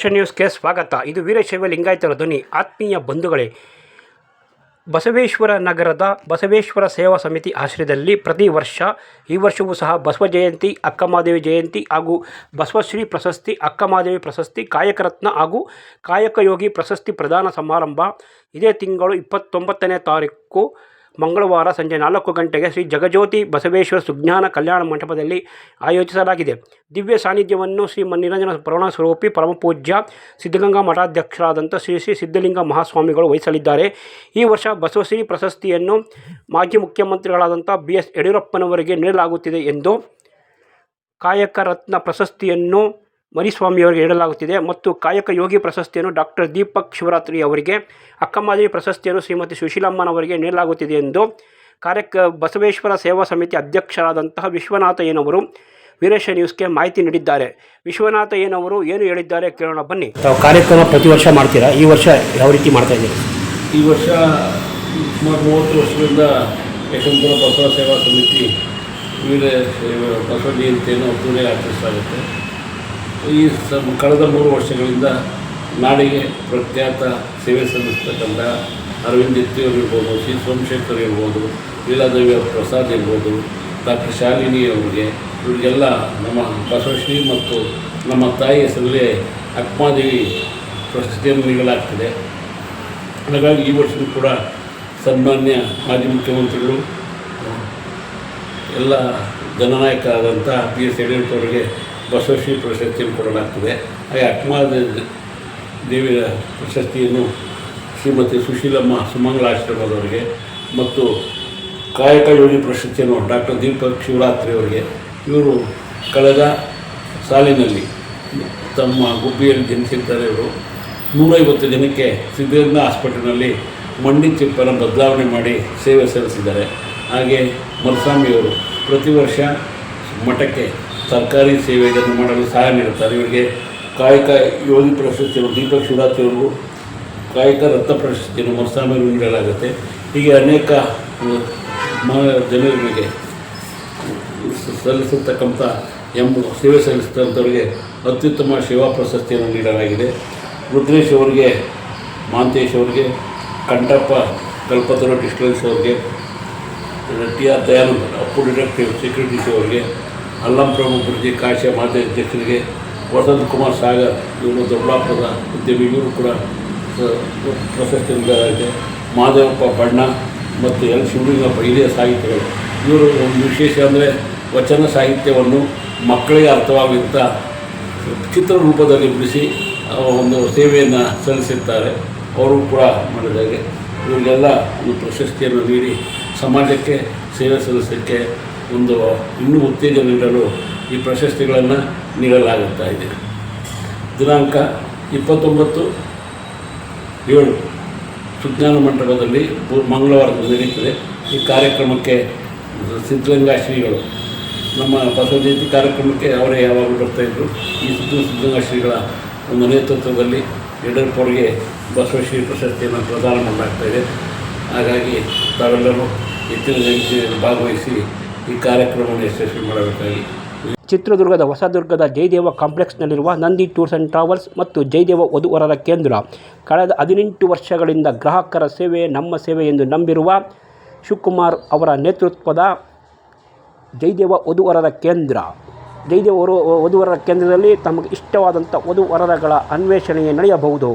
ನ್ಯೂಸ್ಗೆ ಸ್ವಾಗತ. ಇದು ವೀರಶೈವ ಲಿಂಗಾಯತರ ಧ್ವನಿ. ಆತ್ಮೀಯ ಬಂಧುಗಳೇ, ಬಸವೇಶ್ವರ ನಗರದ ಬಸವೇಶ್ವರ ಸೇವಾ ಸಮಿತಿ ಆಶ್ರಯದಲ್ಲಿ ಪ್ರತಿ ವರ್ಷ ಈ ವರ್ಷವೂ ಸಹ ಬಸವ ಜಯಂತಿ, ಅಕ್ಕಮಹಾದೇವಿ ಜಯಂತಿ ಹಾಗೂ ಬಸವಶ್ರೀ ಪ್ರಶಸ್ತಿ, ಅಕ್ಕಮಹಾದೇವಿ ಪ್ರಶಸ್ತಿ, ಕಾಯಕರತ್ನ ಹಾಗೂ ಕಾಯಕಯೋಗಿ ಪ್ರಶಸ್ತಿ ಪ್ರದಾನ ಸಮಾರಂಭ ಇದೇ ತಿಂಗಳು 29ನೇ ತಾರೀಕು ಮಂಗಳವಾರ ಸಂಜೆ 4 ಗಂಟೆಗೆ ಶ್ರೀ ಜಗಜ್ಯೋತಿ ಬಸವೇಶ್ವರ ಸುಜ್ಞಾನ ಕಲ್ಯಾಣ ಮಂಟಪದಲ್ಲಿ ಆಯೋಜಿಸಲಾಗಿದೆ. ದಿವ್ಯ ಸಾನ್ನಿಧ್ಯವನ್ನು ಶ್ರೀ ನಿರಂಜನ ಪರಮಸ್ವರೂಪಿ ಪರಮಪೂಜ್ಯ ಸಿದ್ಧಗಂಗಾ ಮಠಾಧ್ಯಕ್ಷರಾದಂಥ ಶ್ರೀ ಶ್ರೀ ಸಿದ್ಧಲಿಂಗ ಮಹಾಸ್ವಾಮಿಗಳು ವಹಿಸಲಿದ್ದಾರೆ. ಈ ವರ್ಷ ಬಸವಶ್ರೀ ಪ್ರಶಸ್ತಿಯನ್ನು ಮಾಜಿ ಮುಖ್ಯಮಂತ್ರಿಗಳಾದಂಥ BS ಯಡಿಯೂರಪ್ಪನವರಿಗೆ ನೀಡಲಾಗುತ್ತಿದೆ ಎಂದು, ಕಾಯಕ ರತ್ನ ಪ್ರಶಸ್ತಿಯನ್ನು ಮರಿಸ್ವಾಮಿಯವರಿಗೆ ನೀಡಲಾಗುತ್ತಿದೆ ಮತ್ತು ಕಾಯಕ ಯೋಗಿ ಪ್ರಶಸ್ತಿಯನ್ನು ಡಾಕ್ಟರ್ ದೀಪಕ್ ಶಿವರಾತ್ರಿ ಅವರಿಗೆ, ಅಕ್ಕಮಹಾದೇವಿ ಪ್ರಶಸ್ತಿಯನ್ನು ಶ್ರೀಮತಿ ಸುಶೀಲಮ್ಮನವರಿಗೆ ನೀಡಲಾಗುತ್ತಿದೆ ಎಂದು ಬಸವೇಶ್ವರ ಸೇವಾ ಸಮಿತಿ ಅಧ್ಯಕ್ಷರಾದಂತಹ ವಿಶ್ವನಾಥಯ್ಯನವರು ವೀರೇಶ ನ್ಯೂಸ್ಗೆ ಮಾಹಿತಿ ನೀಡಿದ್ದಾರೆ. ವಿಶ್ವನಾಥಯ್ಯನವರು ಏನು ಹೇಳಿದ್ದಾರೆ ಕೇಳೋಣ ಬನ್ನಿ. ತಾವು ಕಾರ್ಯಕ್ರಮ ಪ್ರತಿ ವರ್ಷ ಮಾಡ್ತೀರಾ, ಈ ವರ್ಷ ಯಾವ ರೀತಿ ಮಾಡ್ತಾ ಇದ್ದೀರಿ? ಈ ವರ್ಷ ಸುಮಾರು 30 ವರ್ಷಗಳಿಂದ ಯಶವಂತಪುರ ಬಸವ ಸೇವಾ ಸಮಿತಿ ಬಸವ ಜಯಂತಿಯನ್ನು ಅದ್ದೂರಿ ಆಚರಿಸಲಾಗುತ್ತೆ. ಈ ಕಳೆದ 3 ವರ್ಷಗಳಿಂದ ನಾಡಿಗೆ ಪ್ರಖ್ಯಾತ ಸೇವೆ ಸಲ್ಲಿಸ್ತಕ್ಕಂಥ ಅರವಿಂದ್ ಎತ್ತಿಯವರು ಇರ್ಬೋದು, ಶ್ರೀ ಸೋಮಶೇಖರ್ ಇರ್ಬೋದು, ಲೀಲಾದೇವಿ ಅವರ ಪ್ರಸಾದ್ ಇರ್ಬೋದು, ಡಾಕ್ಟರ್ ಶಾಲಿನಿ ಅವರಿಗೆ, ಇವರಿಗೆಲ್ಲ ನಮ್ಮ ಬಸವಶ್ರೀ ಮತ್ತು ನಮ್ಮ ತಾಯಿ ಹೆಸರಲ್ಲಿ ಅಕ್ಕಮಹಾದೇವಿ ಪ್ರಶಸ್ತಿಯನ್ನು ನೀಡಲಾಗ್ತಿದೆ. ಹಾಗಾಗಿ ಈ ವರ್ಷವೂ ಕೂಡ ಸನ್ಮಾನ್ಯ ಮಾಜಿ ಮುಖ್ಯಮಂತ್ರಿಗಳು, ಎಲ್ಲ ಜನನಾಯಕರಾದಂಥ BS ಯಡಿಯೂರಪ್ಪ ಅವರಿಗೆ ಬಸವಶ್ರೀ ಪ್ರಶಸ್ತಿಯನ್ನು ಕೊಡಲಾಗ್ತದೆ. ಹಾಗೆ ಅಕ್ಕಮಹಾದೇವಿಯ ಪ್ರಶಸ್ತಿಯನ್ನು ಶ್ರೀಮತಿ ಸುಶೀಲಮ್ಮ ಸುಮಂಗಳಾಶ್ರಮದವರಿಗೆ ಮತ್ತು ಕಾಯಕ ಯೋಗಿ ಪ್ರಶಸ್ತಿಯನ್ನು ಡಾಕ್ಟರ್ ದೀಪಕ್ ಶಿವರಾತ್ರಿ ಅವರಿಗೆ, ಇವರು ಕಳೆದ ಸಾಲಿನಲ್ಲಿ ತಮ್ಮ ಗುಬ್ಬಿಯಲ್ಲಿ ಜನಿಸಿದ್ದಾರೆ. ಇವರು 150 ಜನಕ್ಕೆ ಸಿದ್ಧಗಂಗಾ ಹಾಸ್ಪಿಟಲ್ನಲ್ಲಿ ಮಂಡಿ ಚಿಪ್ಪನ್ನು ಬದಲಾವಣೆ ಮಾಡಿ ಸೇವೆ ಸಲ್ಲಿಸಿದ್ದಾರೆ. ಹಾಗೆ ಮರಿಸ್ವಾಮಿಯವರು ಪ್ರತಿ ವರ್ಷ ಮಠಕ್ಕೆ ಸರ್ಕಾರಿ ಸೇವೆಯನ್ನು ಮಾಡಲು ಸಹಾಯ ನೀಡುತ್ತಾರೆ. ಇವರಿಗೆ ಕಾಯಕ ಯೋಗಿ ಪ್ರಶಸ್ತಿಯನ್ನು ದೀಪಕ್ ಶಿವರಾತ್ರಿ ಅವರು, ಕಾಯಕ ರತ್ನ ಪ್ರಶಸ್ತಿಯನ್ನು ಮರಿಸ್ವಾಮಿಯವರು ನೀಡಲಾಗುತ್ತೆ. ಹೀಗೆ ಅನೇಕ ಜನರಿಗೆ ಸಲ್ಲಿಸತಕ್ಕಂಥ ಸೇವೆ ಸಲ್ಲಿಸಿದಂಥವರಿಗೆ ಅತ್ಯುತ್ತಮ ಸೇವಾ ಪ್ರಶಸ್ತಿಯನ್ನು ನೀಡಲಾಗಿದೆ. ರುದ್ರೇಶ್ ಅವರಿಗೆ, ಮಾಂತೇಶ್ ಅವರಿಗೆ, ಕಂಠಪ್ಪ ಕಲ್ಪತರು ಡಿಸ್ಟಲ್ಸ್ ಅವರಿಗೆ, TR Dayananda Appu detective securities ಅವರಿಗೆ, ಅಲ್ಲಂ ಪ್ರಭು ಗುರುಜಿ ಕಾಶ್ಯ ಮಾತೆ ಅಧ್ಯಕ್ಷರಿಗೆ, ವಸಂತ್ ಕುಮಾರ್ ಸಾಗರ್ ಇವರು ದೊಡ್ಡಾಪುರದ ಉದ್ಯಮಿ, ಇವರು ಕೂಡ ಪ್ರಶಸ್ತಿ ನೀಡಲಾಗಿದೆ. ಮಾದೇವಪ್ಪ ಬಣ್ಣ ಮತ್ತು ಶಿವಲಿಂಗಪ್ಪ ಹಿರಿಯ ಸಾಹಿತಿಗಳು. ಇವರು ಒಂದು ವಿಶೇಷ ಅಂದರೆ ವಚನ ಸಾಹಿತ್ಯವನ್ನು ಮಕ್ಕಳಿಗೆ ಅರ್ಥವಾಗುವಂಥ ಚಿತ್ರರೂಪದಲ್ಲಿ ಬಿಡಿಸಿ ಒಂದು ಸೇವೆಯನ್ನು ಸಲ್ಲಿಸುತ್ತಾರೆ. ಅವರು ಕೂಡ ಮಾಡಿದಾಗೆ ಇವರಿಗೆಲ್ಲ ಒಂದು ಪ್ರಶಸ್ತಿಯನ್ನು ನೀಡಿ ಸಮಾಜಕ್ಕೆ ಸೇವೆ ಸಲ್ಲಿಸಲಿಕ್ಕೆ ಒಂದು ಇನ್ನೂ ಉತ್ತೇಜನ ನೀಡಲು ಈ ಪ್ರಶಸ್ತಿಗಳನ್ನು ನೀಡಲಾಗುತ್ತಾ ಇದೆ. ದಿನಾಂಕ 29/7 ಸುಜ್ಞಾನ ಮಂಟಪದಲ್ಲಿ ಮಂಗಳವಾರದಲ್ಲಿ ನಡೀತದೆ. ಈ ಕಾರ್ಯಕ್ರಮಕ್ಕೆ ಸಿದ್ಧಗಂಗಾ ಶ್ರೀಗಳು, ನಮ್ಮ ಬಸವ ಜಯಂತಿ ಕಾರ್ಯಕ್ರಮಕ್ಕೆ ಅವರೇ ಯಾವಾಗಲೂ ಬರ್ತಾಯಿದ್ರು. ಈ ಸಿದ್ಧಗಂಗಾ ಶ್ರೀಗಳ ಒಂದು ನೇತೃತ್ವದಲ್ಲಿ ಯಡಿಯೂರಪ್ಪರಿಗೆ ಬಸವಶ್ರೀ ಪ್ರಶಸ್ತಿಯನ್ನು ಪ್ರದಾನ ಮಾಡಲಾಗ್ತಾಯಿದೆ. ಹಾಗಾಗಿ ತಾವೆಲ್ಲರೂ ಹೆಚ್ಚಿನ ಸಂಖ್ಯೆಯಲ್ಲಿ ಭಾಗವಹಿಸಿ ಈ ಕಾರ್ಯಕ್ರಮವನ್ನು ಯಶಸ್ವಿ ಮಾಡಬೇಕಾಗಿ. ಚಿತ್ರದುರ್ಗದ ಹೊಸದುರ್ಗದ ಜಯದೇವ ಕಾಂಪ್ಲೆಕ್ಸ್ನಲ್ಲಿರುವ ನಂದಿ ಟೂರ್ಸ್ ಆ್ಯಂಡ್ ಟ್ರಾವೆಲ್ಸ್ ಮತ್ತು ಜಯದೇವ ವಧುವರರ ಕೇಂದ್ರ ಕಳೆದ 18 ವರ್ಷಗಳಿಂದ ಗ್ರಾಹಕರ ಸೇವೆ ನಮ್ಮ ಸೇವೆ ಎಂದು ನಂಬಿರುವ ಶಿವಕುಮಾರ್ ಅವರ ನೇತೃತ್ವದ ಜಯದೇವ ವಧುವರರ ಕೇಂದ್ರ, ಜಯದೇವ ವಧುವರರ ಕೇಂದ್ರದಲ್ಲಿ ತಮಗೆ ಇಷ್ಟವಾದಂಥ ವಧುವರಗಳ ಅನ್ವೇಷಣೆ ನಡೆಯಬಹುದು.